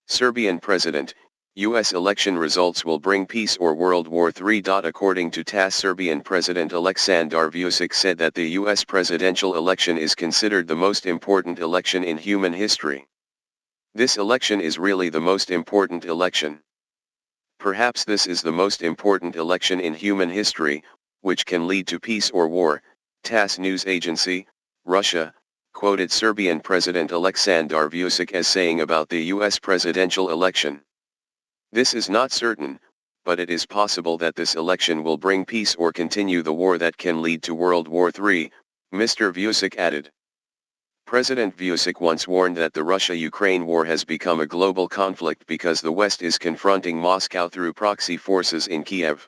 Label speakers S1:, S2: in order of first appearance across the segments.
S1: Serbian President, U.S. election results will bring peace or World War III. According to TASS, Serbian President Aleksandar Vučić said that the U.S. presidential election is considered the most important election in human history. This election is really the most important election. Perhaps this is the most important election in human history, which can lead to peace or war, TASS news agency, Russia, quoted Serbian President Aleksandar Vučić as saying about the U.S. presidential election. This is not certain, but it is possible that this election will bring peace or continue the war that can lead to World War III, Mr. Vučić added. President Vučić once warned that the Russia-Ukraine war has become a global conflict because the West is confronting Moscow through proxy forces in Kiev.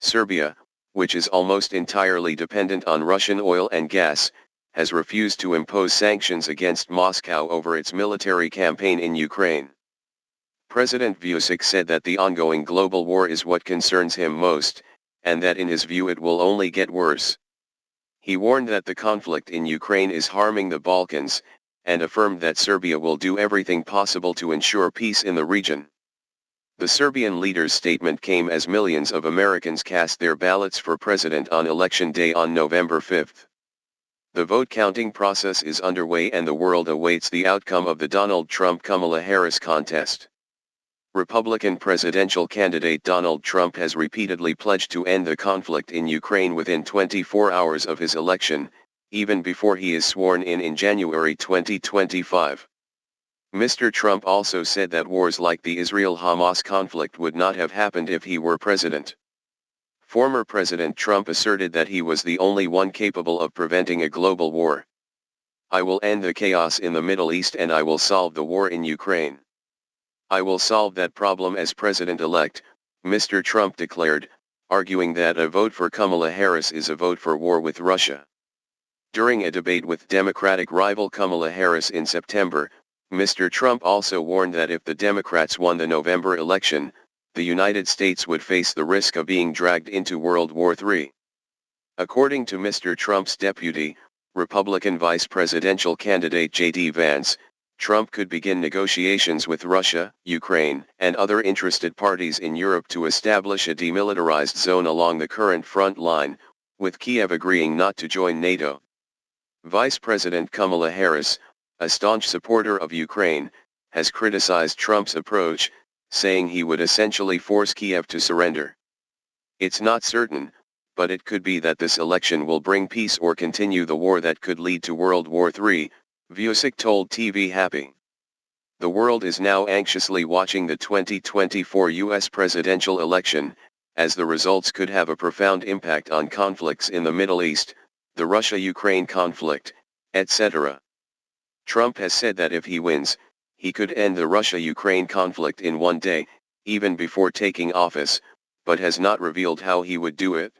S1: Serbia, which is almost entirely dependent on Russian oil and gas, has refused to impose sanctions against Moscow over its military campaign in Ukraine. President Vučić said that the ongoing global war is what concerns him most, and that in his view it will only get worse. He warned that the conflict in Ukraine is harming the Balkans, and affirmed that Serbia will do everything possible to ensure peace in the region. The Serbian leader's statement came as millions of Americans cast their ballots for president on Election Day on November 5. The vote counting process is underway and the world awaits the outcome of the Donald Trump-Kamala Harris contest. Republican presidential candidate Donald Trump has repeatedly pledged to end the conflict in Ukraine within 24 hours of his election, even before he is sworn in January 2025. Mr. Trump also said that wars like the Israel-Hamas conflict would not have happened if he were president. Former President Trump asserted that he was the only one capable of preventing a global war. "I will end the chaos in the Middle East and I will solve the war in Ukraine. I will solve that problem as president-elect," Mr. Trump declared, arguing that a vote for Kamala Harris is a vote for war with Russia. During a debate with Democratic rival Kamala Harris in September, Mr. Trump also warned that if the Democrats won the November election, the United States would face the risk of being dragged into World War III. According to Mr. Trump's deputy, Republican vice presidential candidate J.D. Vance, Trump could begin negotiations with Russia, Ukraine, and other interested parties in Europe to establish a demilitarized zone along the current front line, with Kiev agreeing not to join NATO. Vice President Kamala Harris, a staunch supporter of Ukraine, has criticized Trump's approach, saying he would essentially force Kiev to surrender. "It's not certain, but it could be that this election will bring peace or continue the war that could lead to World War III, Vučić told TV Happy. The world is now anxiously watching the 2024 U.S. presidential election, as the results could have a profound impact on conflicts in the Middle East, the Russia-Ukraine conflict, etc. Trump has said that if he wins, he could end the Russia-Ukraine conflict in one day, even before taking office, but has not revealed how he would do it.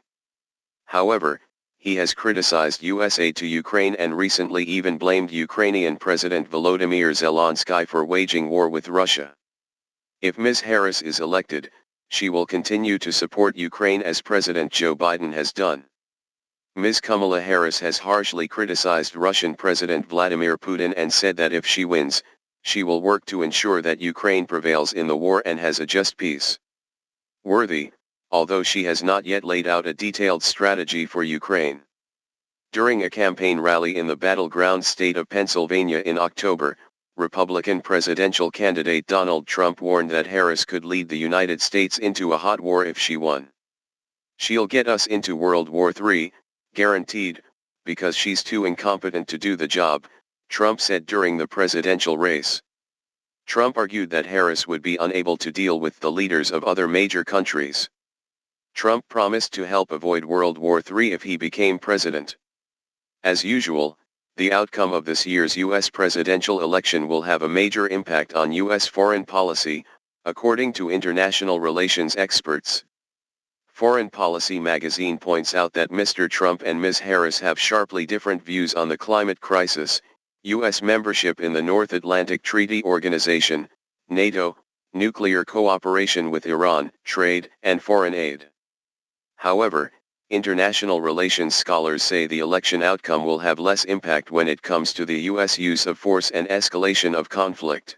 S1: However, he has criticized U.S. aid to Ukraine and recently even blamed Ukrainian President Volodymyr Zelensky for waging war with Russia. If Ms. Harris is elected, she will continue to support Ukraine as President Joe Biden has done. Ms. Kamala Harris has harshly criticized Russian President Vladimir Putin and said that if she wins, she will work to ensure that Ukraine prevails in the war and has a just peace. Worthy, although she has not yet laid out a detailed strategy for Ukraine. During a campaign rally in the battleground state of Pennsylvania in October, Republican presidential candidate Donald Trump warned that Harris could lead the United States into a hot war if she won. "She'll get us into World War III, guaranteed, because she's too incompetent to do the job," Trump said during the presidential race. Trump argued that Harris would be unable to deal with the leaders of other major countries. Trump promised to help avoid World War III if he became president. As usual, the outcome of this year's U.S. presidential election will have a major impact on U.S. foreign policy, according to international relations experts. Foreign Policy magazine points out that Mr. Trump and Ms. Harris have sharply different views on the climate crisis, U.S. membership in the North Atlantic Treaty Organization, NATO, nuclear cooperation with Iran, trade and foreign aid. However, international relations scholars say the election outcome will have less impact when it comes to the U.S. use of force and escalation of conflict.